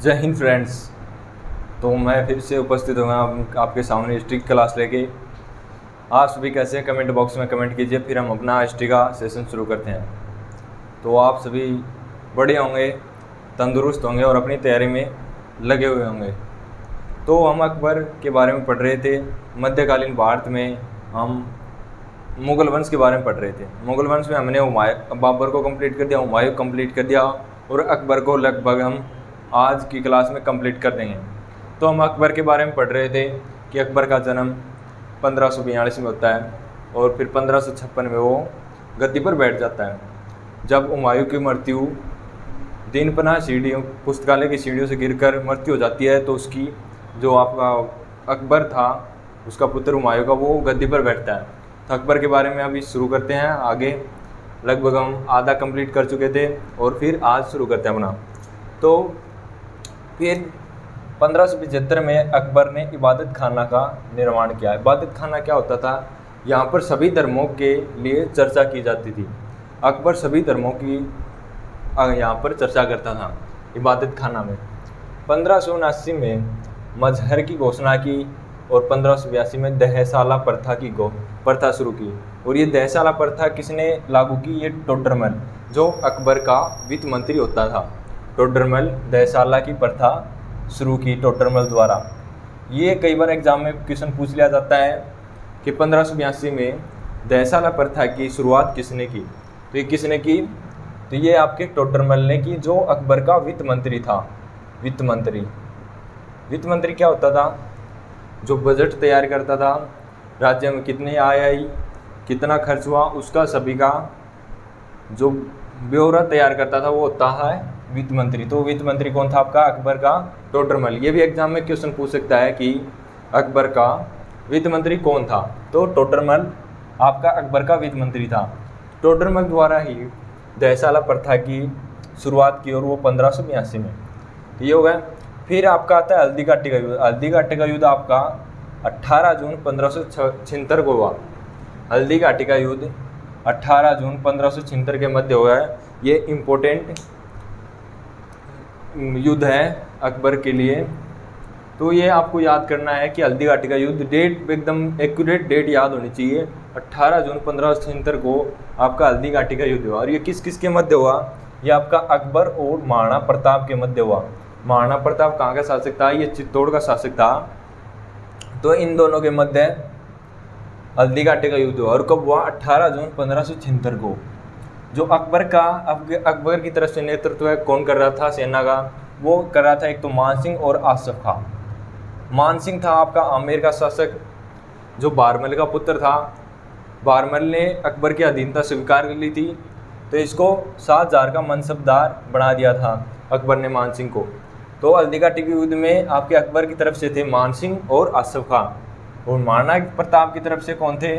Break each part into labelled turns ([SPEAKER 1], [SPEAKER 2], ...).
[SPEAKER 1] जय हिंद फ्रेंड्स। तो मैं फिर से उपस्थित हूँ आपके सामने हिस्ट्री की क्लास लेके। आप सभी कैसे हैं कमेंट बॉक्स में कमेंट कीजिए, फिर हम अपना हिस्ट्री का सेशन शुरू करते हैं। तो आप सभी बढ़िया होंगे, तंदुरुस्त होंगे और अपनी तैयारी में लगे हुए होंगे। तो हम अकबर के बारे में पढ़ रहे थे। मध्यकालीन भारत में हम मुग़ल वंश के बारे में पढ़ रहे थे। मुग़ल वंश में हमने बाबर को कंप्लीट कर दिया, हुमायूं कंप्लीट कर दिया और अकबर को लगभग हम आज की क्लास में कंप्लीट कर देंगे। तो हम अकबर के बारे में पढ़ रहे थे कि अकबर का जन्म 1542 में होता है और फिर 1556 में वो गद्दी पर बैठ जाता है। जब हुमायूं की मृत्यु दीनपनाह सीढ़ियों पुस्तकालय की सीढ़ियों से गिरकर मृत्यु हो जाती है, तो उसकी जो आपका अकबर था उसका पुत्र हुमायूं का वो गद्दी पर बैठता है। तो अकबर के बारे में अभी शुरू करते हैं आगे। लगभग हम आधा कंप्लीट कर चुके थे और फिर आज शुरू करते हैं अपना। तो फिर 1575 में अकबर ने इबादत खाना का निर्माण किया। इबादत खाना क्या होता था? यहाँ पर सभी धर्मों के लिए चर्चा की जाती थी। अकबर सभी धर्मों की यहाँ पर चर्चा करता था इबादत खाना में। 1579 में मजहर की घोषणा की और 1582 में दहशाला प्रथा शुरू की। और ये दहशाला प्रथा किसने लागू की? ये टोडरमल, जो अकबर का वित्त मंत्री होता था। टोडरमल दहशाला की प्रथा शुरू की टोडरमल द्वारा। ये कई बार एग्जाम में क्वेश्चन पूछ लिया जाता है कि 1582 में दहशाला प्रथा की शुरुआत किसने की? तो ये किसने की? तो ये आपके टोडरमल ने की, जो अकबर का वित्त मंत्री था। वित्त मंत्री क्या होता था? जो बजट तैयार करता था, राज्य में कितनी आय आई, कितना खर्च हुआ, उसका सभी का जो ब्यौरा तैयार करता था वो होता है वित्त मंत्री। तो वित्त मंत्री कौन था आपका? अकबर का टोडरमल। ये भी एग्जाम में क्वेश्चन पूछ सकता है कि अकबर का वित्त मंत्री कौन था? तो टोडरमल आपका अकबर का वित्त मंत्री था। टोडरमल द्वारा ही दहशाला प्रथा की शुरुआत की और वो 1582 में। तो ये हो गया। फिर आपका आता है हल्दी घाटी का युद्ध। हल्दी घाटी का युद्ध आपका 18 जून 1576 को हुआ। हल्दी घाटी का युद्ध 18 जून 1576 के मध्य हुआ है। ये इम्पोर्टेंट युद्ध है अकबर के लिए। तो ये आपको याद करना है कि हल्दी घाटी का युद्ध, डेट एकदम एक्यूरेट डेट याद होनी चाहिए। 18 जून 1576 को आपका हल्दी घाटी का युद्ध हुआ। और ये किस किस के मध्य हुआ? ये आपका अकबर और महाराणा प्रताप के मध्य हुआ। महाराणा प्रताप कहाँ का शासक था? ये चित्तौड़ का शासक था। तो इन दोनों के मध्य हल्दी घाटी का युद्ध हुआ। और कब हुआ? 18 जून 1576 को। जो अकबर की तरफ से नेतृत्व कौन कर रहा था सेना का? वो कर रहा था एक तो मान सिंह और आसफ खां। मान सिंह था आपका आमेर का शासक, जो बारमल का पुत्र था। बारमल ने अकबर की अधीनता स्वीकार कर ली थी, तो इसको 7000 का मनसबदार बना दिया था अकबर ने मान सिंह को। तो हल्दी घाटी के युद्ध में आपके अकबर की तरफ से थे मान सिंह और आसफ खां। और महाराणा प्रताप की तरफ से कौन थे?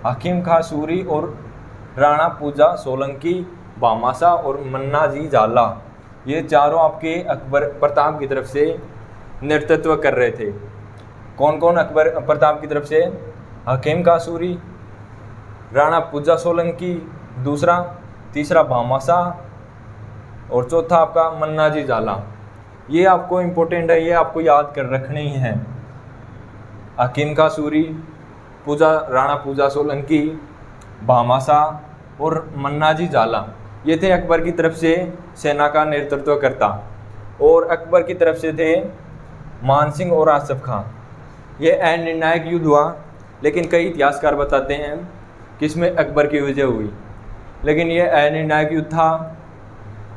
[SPEAKER 1] हकीम खां सूरी और राणा पूजा सोलंकी, भामाशाह और मन्ना जी झाला। ये चारों आपके अकबर प्रताप की तरफ से नेतृत्व कर रहे थे। कौन कौन अकबर प्रताप की तरफ से? हकीम खां सूरी, राणा पूजा सोलंकी, दूसरा, तीसरा भामाशाह और चौथा आपका मन्ना जी झाला। ये आपको इम्पोर्टेंट है, ये आपको याद कर रखने ही है। हकीम खां सूरी, राणा पूजा सोलंकी, भामाशाह और मन्ना जी झाला, ये थे अकबर की तरफ से सेना का नेतृत्व करता। और अकबर की तरफ से थे मान सिंह और आसफ खां। ये अनिर्णायक युद्ध हुआ, लेकिन कई इतिहासकार बताते हैं कि इसमें अकबर की विजय हुई। लेकिन ये अनिर्णायक युद्ध था।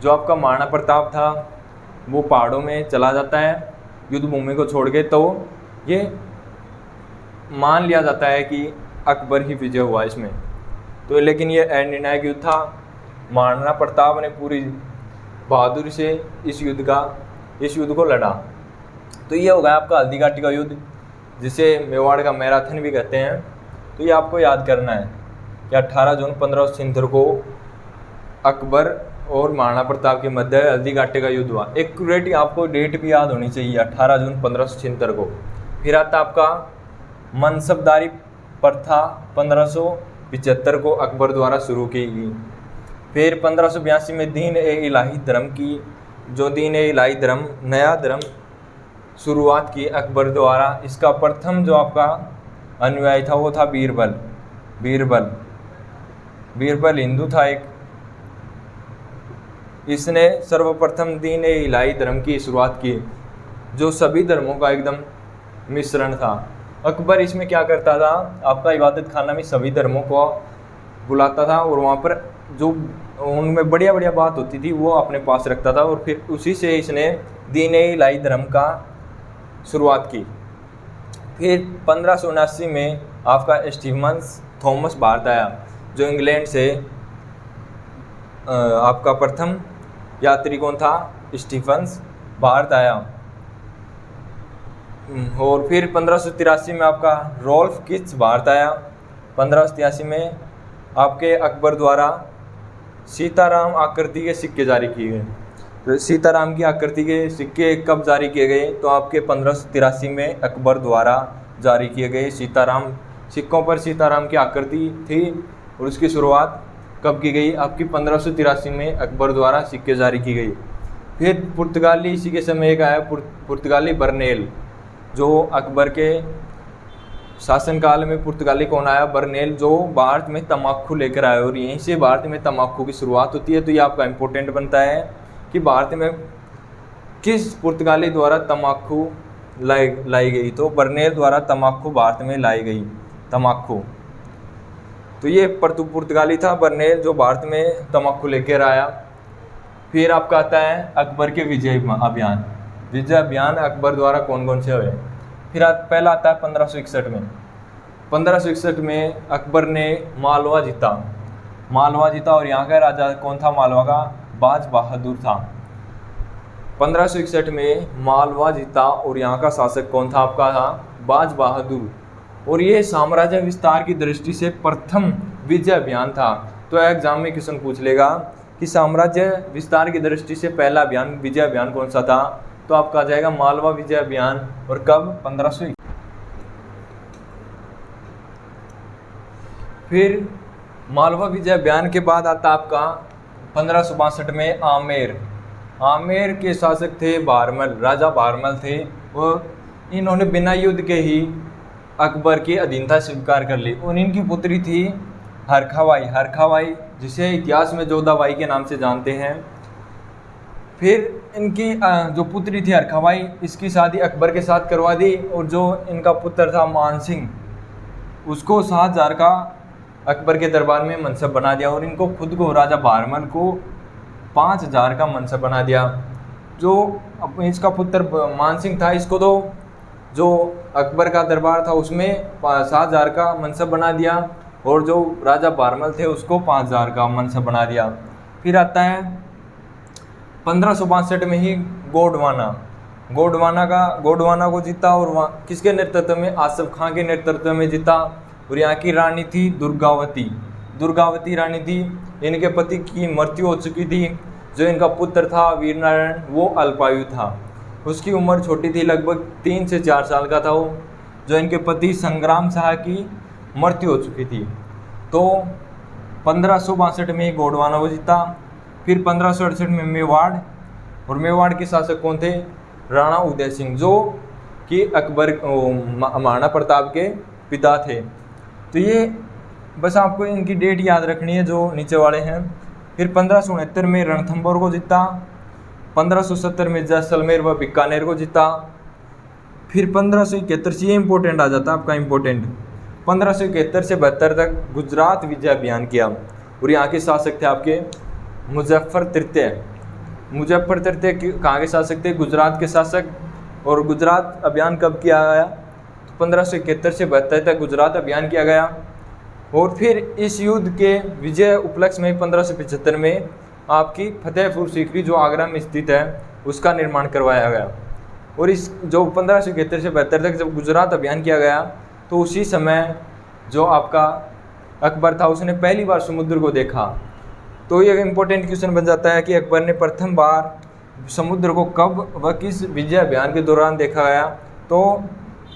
[SPEAKER 1] जो आपका महाराणा प्रताप था वो पहाड़ों में चला जाता है युद्ध भूमि को छोड़ के, तो ये मान लिया जाता है कि अकबर ही विजय हुआ इसमें। तो लेकिन ये अनिर्णायक युद्ध था। महाराणा प्रताप ने पूरी बहादुरी से इस युद्ध को लड़ा। तो ये हो गया आपका हल्दी घाटी का युद्ध, जिसे मेवाड़ का मैराथन भी कहते हैं। तो ये आपको याद करना है कि 18 जून 1576 को अकबर और महाराणा प्रताप के मध्य हल्दी घाटी का युद्ध हुआ। एक्यूरेट आपको डेट भी याद होनी चाहिए, 18 जून 1576 को। फिर आता आपका मनसबदारी प्रथा 1575 को अकबर द्वारा शुरू की गई। फिर 1582 में दीन ए इलाही धर्म की जो दीन इलाही धर्म, नया धर्म शुरुआत की अकबर द्वारा, इसका प्रथम जो आपका अनुयायी था वो था बीरबल। बीरबल हिंदू था एक। इसने सर्वप्रथम दीन इलाही धर्म की शुरुआत की, जो सभी धर्मों का एकदम मिश्रण था। अकबर इसमें क्या करता था, आपका इबादत खाना में सभी धर्मों को बुलाता था और वहाँ पर जो उनमें बढ़िया बढ़िया बात होती थी वो अपने पास रखता था, और फिर उसी से इसने दीन इलाही धर्म का शुरुआत की। फिर 1579 में आपका स्टीफन्स थॉमस भारत आया, जो इंग्लैंड से आपका प्रथम यात्री कौन था, स्टीफन्स भारत आया। और फिर 1583 में आपका रोल्फ किच भारत आया। 1583 में आपके अकबर द्वारा सीताराम आकृति के सिक्के जारी किए गए। तो सीताराम की आकृति के सिक्के कब जारी किए गए, तो आपके 1583 में अकबर द्वारा जारी किए गए सीताराम सिक्कों पर सीताराम की आकृति थी। और उसकी शुरुआत कब की गई, आपकी 1583 में अकबर द्वारा सिक्के जारी की गई। फिर पुर्तगाली इसी के समय एक आया, पुर्तगाली बर्नेल, जो अकबर के शासनकाल में पुर्तगाली कौन आया, बर्नेल, जो भारत में तम्बाकू लेकर आया। और यहीं से भारत में तम्बाकू की शुरुआत होती है। तो ये आपका इम्पोर्टेंट बनता है कि भारत में किस पुर्तगाली द्वारा तम्बाकू लाई गई, तो बर्नेल द्वारा तम्बाकू भारत में लाई गई, तम्बाकू। तो ये पुर्तगाली था बर्नेल, जो भारत में तम्बाकू लेकर आया। फिर आपका आता है अकबर के विजय अभियान। विजय अभियान अकबर द्वारा कौन कौन से हुए। फिर पहला आता है 1561 में। 1561 में अकबर ने मालवा जीता और यहाँ का राजा कौन था, मालवा का बाज बहादुर था। 1561 में मालवा जीता और यहाँ का शासक कौन था, आपका था बाज बहादुर। और ये साम्राज्य विस्तार की दृष्टि से प्रथम विजय अभियान था। तो एग्जाम में क्वेश्चन पूछ लेगा कि साम्राज्य विस्तार की दृष्टि से पहला अभियान विजय अभियान कौन सा था, तो आपका आ जाएगा मालवा विजय अभियान। और कब, 1500। फिर मालवा विजय अभियान के बाद आता आपका 1562 में आमेर के शासक थे बारमल, राजा बारमल थे। और इन्होंने बिना युद्ध के ही अकबर की अधीनता स्वीकार कर ली। और इनकी पुत्री थी हरखाबाई, जिसे इतिहास में जोधाबाई के नाम से जानते हैं। फिर इनकी जो पुत्री थी हरखाबाई, इसकी शादी अकबर के साथ करवा दी। और जो इनका पुत्र था मानसिंह, उसको 7,000 का अकबर के दरबार में मनसब बना दिया। और इनको खुद को, राजा बारमल को 5,000 का मनसब बना दिया। जो इसका पुत्र मानसिंह था, इसको तो जो अकबर का दरबार था उसमें 7,000 का मनसब बना दिया। और जो राजा बारमल थे उसको 5,000 का मनसब बना दिया। फिर आता है 1562 में ही गोंडवाना को जीता। और किसके नेतृत्व में, आसफ खां के नेतृत्व में जीता। और यहाँ की रानी थी दुर्गावती रानी थी। इनके पति की मृत्यु हो चुकी थी। जो इनका पुत्र था वीरनारायण, वो अल्पायु था, उसकी उम्र छोटी थी, लगभग 3 से 4 साल का था वो। जो इनके पति संग्राम शाह की मृत्यु हो चुकी थी। तो 1562 में गोंडवाना को जीता। फिर 1568 में मेवाड़, और मेवाड़ के शासक कौन थे, राणा उदय सिंह, जो कि अकबर महाराणा प्रताप के पिता थे। तो ये बस आपको इनकी डेट याद रखनी है जो नीचे वाले हैं। फिर 1569 में रणथंभौर को जीता। 1570 में जैसलमेर व बीकानेर को जीता। फिर 1571 से, ये इंपॉर्टेंट आ जाता है आपका इम्पोर्टेंट, 1571 से 72 तक गुजरात विजय अभियान किया। और यहाँ के शासक थे आपके मुजफ्फर तृतीय कहाँ के शासक थे, गुजरात के शासक। और गुजरात अभियान कब किया गया, तो 1571 से 72 तक गुजरात अभियान किया गया। और फिर इस युद्ध के विजय उपलक्ष्य में 1575 में आपकी फतेहपुर सीकरी, जो आगरा में स्थित है, उसका निर्माण करवाया गया। और इस जो 1571 से 72 तक जब गुजरात अभियान किया गया, तो उसी समय जो आपका अकबर था उसने पहली बार समुद्र को देखा। तो ये इम्पोर्टेंट क्वेश्चन बन जाता है कि अकबर ने प्रथम बार समुद्र को कब व किस विजय अभियान के दौरान देखा गया, तो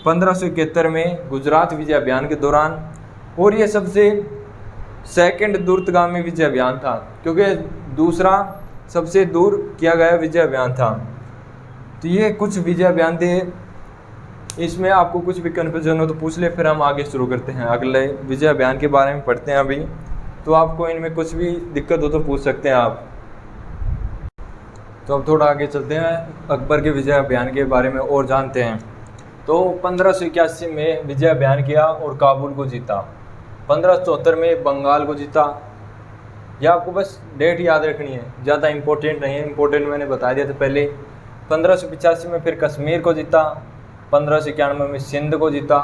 [SPEAKER 1] 1571 में गुजरात विजय अभियान के दौरान। और ये सबसे सेकंड दूरगामी विजय अभियान था, क्योंकि दूसरा सबसे दूर किया गया विजय अभियान था। तो ये कुछ विजय अभियान थे। इसमें आपको कुछ भी कन्फ्यूजन हो तो पूछ ले, फिर हम आगे शुरू करते हैं। अगले विजय अभियान के बारे में पढ़ते हैं अभी। तो आपको इनमें कुछ भी दिक्कत हो तो पूछ सकते हैं आप। तो अब थोड़ा आगे चलते हैं, अकबर के विजय अभियान के बारे में और जानते हैं। तो 1581 में विजय अभियान किया और काबुल को जीता। 1574 में बंगाल को जीता। यह आपको बस डेट याद रखनी है, ज़्यादा इंपॉर्टेंट नहीं है, इंपॉर्टेंट मैंने बता दिया था पहले। 1585 में फिर कश्मीर को जीता। 1591 में सिंध को जीता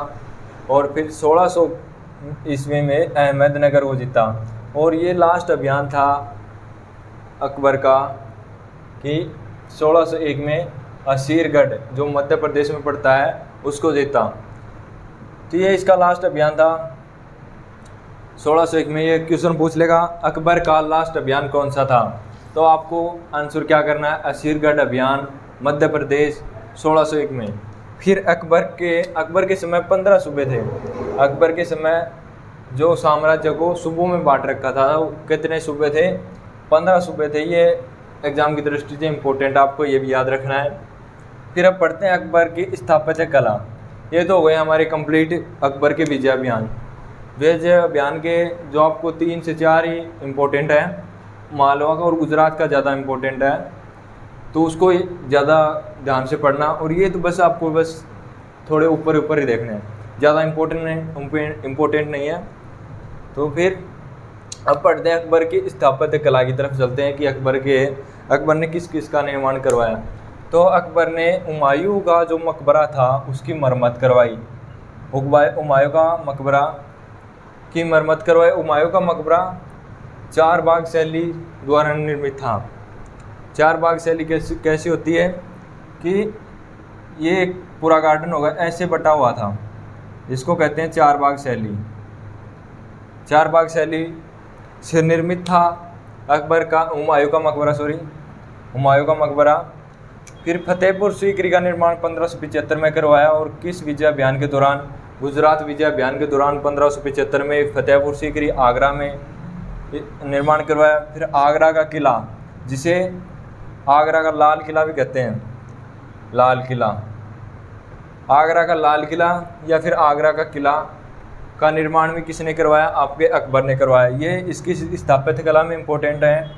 [SPEAKER 1] और फिर 1600 ईस्वी में अहमदनगर को जीता। और ये लास्ट अभियान था अकबर का कि 1601 में असीरगढ़ जो मध्य प्रदेश में पड़ता है उसको जीता। तो ये इसका लास्ट अभियान था 1601 में। ये क्वेश्चन पूछ लेगा अकबर का लास्ट अभियान कौन सा था, तो आपको आंसर क्या करना है, असीरगढ़ अभियान मध्य प्रदेश 1601 में। फिर अकबर के समय 15 सूबे थे। अकबर के समय जो साम्राज्य को सूबों में बांट रखा था, कितने सूबे थे, 15 सूबे थे। ये एग्जाम की दृष्टि से इम्पोर्टेंट, आपको ये भी याद रखना है। फिर अब पढ़ते हैं अकबर की स्थापत्य कला। ये तो हो गए हमारे कंप्लीट अकबर के विजय अभियान। विजय अभियान के जो आपको 3 से 4 ही इम्पोर्टेंट है, मालवा का और गुजरात का ज़्यादा इम्पोर्टेंट है, तो उसको ज़्यादा ध्यान से पढ़ना। और ये तो बस आपको बस थोड़े ऊपर ही देखने हैं, ज़्यादा इम्पोर्टेंट नहीं है। तो फिर अब पढ़ते हैं अकबर की स्थापत्य कला की तरफ चलते हैं कि अकबर ने किस किस का निर्माण करवाया। तो अकबर ने हुमायूं का जो मकबरा था उसकी मरम्मत करवाई। हुमायूं का मकबरा की मरम्मत करवाई। हुमायूं का मकबरा 4 बाग शैली द्वारा निर्मित था। 4 बाग शैली कैसी होती है कि ये एक पूरा गार्डन होगा ऐसे बटा हुआ था, इसको कहते हैं 4 बाग शैली। 4 बाग शैली से निर्मित था हुमायूं का मकबरा। फिर फतेहपुर सीकरी का निर्माण 1575 में करवाया। और किस विजय अभियान के दौरान, गुजरात विजय अभियान के दौरान 1575 में फतेहपुर सीकरी आगरा में निर्माण करवाया। फिर आगरा का किला, जिसे आगरा का लाल किला भी कहते हैं, लाल किला, आगरा का लाल किला या फिर आगरा का किला का निर्माण भी किसने करवाया, आपके अकबर ने करवाया। ये इसकी स्थापत्य कला में इम्पोर्टेंट है।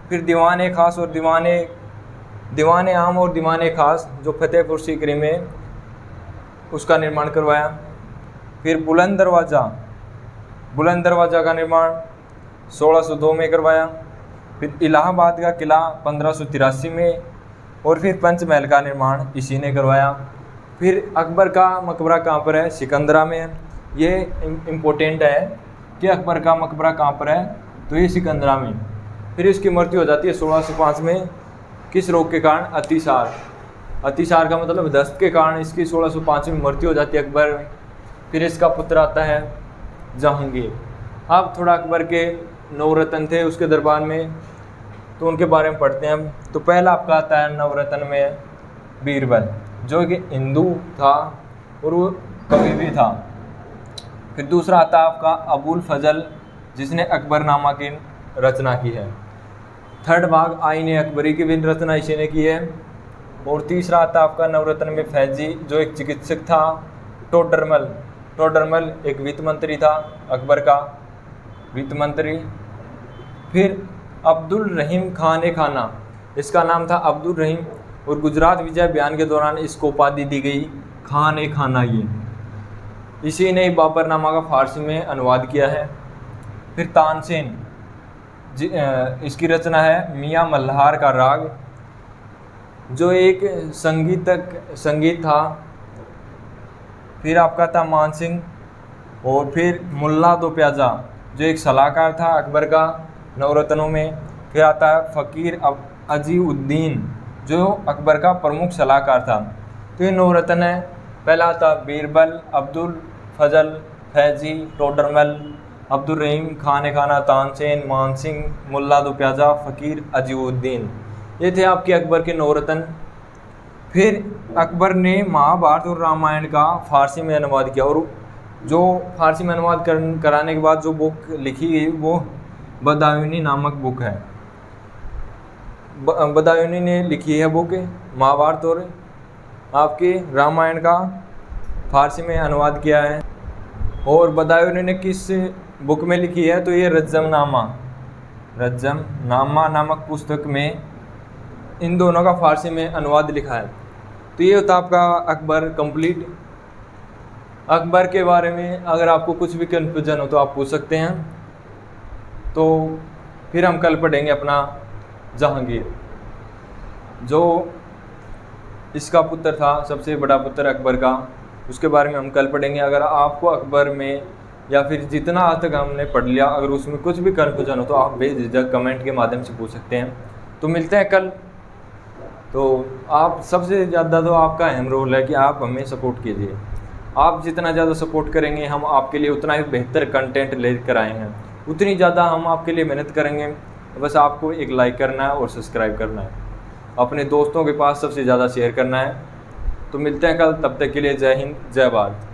[SPEAKER 1] फिर दीवाने खास और दीवाने आम और दीवाने खास जो फतेहपुर सीकरी में उसका निर्माण करवाया। फिर बुलंद दरवाज़ा का निर्माण 1602 में करवाया। फिर इलाहाबाद का किला 1583 में। और फिर पंचमहल का निर्माण इसी ने करवाया। फिर अकबर का मकबरा कहाँ पर है, सिकंदरा में है। ये इम्पोर्टेंट है कि अकबर का मकबरा कहाँ पर है, तो ये सिकंदरा में। फिर इसकी मृत्यु हो जाती है 1605 में, किस रोग के कारण, अतिसार का मतलब दस्त के कारण इसकी 1605 में मृत्यु हो जाती है अकबर में। फिर इसका पुत्र आता है जहांगीर। अब थोड़ा अकबर के 9 रत्न थे उसके दरबार में, तो उनके बारे में पढ़ते हैं हम। तो पहला आपका आता है 9 रत्न में बीरबल, जो कि हिंदू था और वो कवि भी था। फिर दूसरा आता है आपका अबुल फजल, जिसने अकबरनामा की रचना की है। थर्ड भाग आईने अकबरी की भी रचना इसी ने की है। और तीसरा आता है आपका नवरत्न में फैजी, जो एक चिकित्सक था। टोडरमल एक वित्त मंत्री था, अकबर का वित्त मंत्री। फिर अब्दुल रहीम खान खाना, इसका नाम था अब्दुल रहीम। और गुजरात विजय अभियान के दौरान इसको उपाधि दी गई खान खाना। ये इसी ने बाबरनामा का फारसी में अनुवाद किया है। फिर तानसेन, इसकी रचना है मियाँ मल्हार का राग, जो एक संगीत था। फिर आपका था मानसिंह। और फिर मुल्ला दो प्याजा, जो एक सलाहकार था अकबर का नवरत्नों में। फिर आता है फ़कीर अजीउद्दीन, जो अकबर का प्रमुख सलाहकार था। तो ये नवरत्न है। पहला आता बीरबल, अब्दुल फजल, फैजी, टोडरमल, अब्दुल रहीम खाना, तानसेन, मानसिंह, मुल्ला दो प्याजा, फ़कीर अजीउद्दीन। ये थे आपके अकबर के नवरत्न। फिर अकबर ने महाभारत और रामायण का फारसी में अनुवाद किया। और जो फारसी में अनुवाद कराने के बाद जो बुक लिखी गई वो बदायूनी नामक बुक है। बदायूनी ने लिखी है बुक महाभारत, और आपकी रामायण का फारसी में अनुवाद किया है। और बदायूनी ने किस बुक में लिखी है, तो ये रज्जमनामा नामक पुस्तक में इन दोनों का फारसी में अनुवाद लिखा है। तो ये होता आपका अकबर कंप्लीट। अकबर के बारे में अगर आपको कुछ भी कन्फ्यूजन हो तो आप पूछ सकते हैं। तो फिर हम कल पढ़ेंगे अपना जहांगीर, जो इसका पुत्र था, सबसे बड़ा पुत्र अकबर का, उसके बारे में हम कल पढ़ेंगे। अगर आपको अकबर में या फिर जितना आज तक हमने पढ़ लिया, अगर उसमें कुछ भी कन्फ्यूजन हो तो आप बेझिझक कमेंट के माध्यम से पूछ सकते हैं। तो मिलते हैं कल। तो आप सबसे ज़्यादा तो आपका अहम रोल है कि आप हमें सपोर्ट कीजिए। आप जितना ज़्यादा सपोर्ट करेंगे हम आपके लिए उतना ही बेहतर कंटेंट लेकर आएंगे, उतनी ज़्यादा हम आपके लिए मेहनत करेंगे। बस आपको एक लाइक करना है और सब्सक्राइब करना है, अपने दोस्तों के पास सबसे ज़्यादा शेयर करना है। तो मिलते हैं कल, तब तक के लिए जय हिंद जय भारत।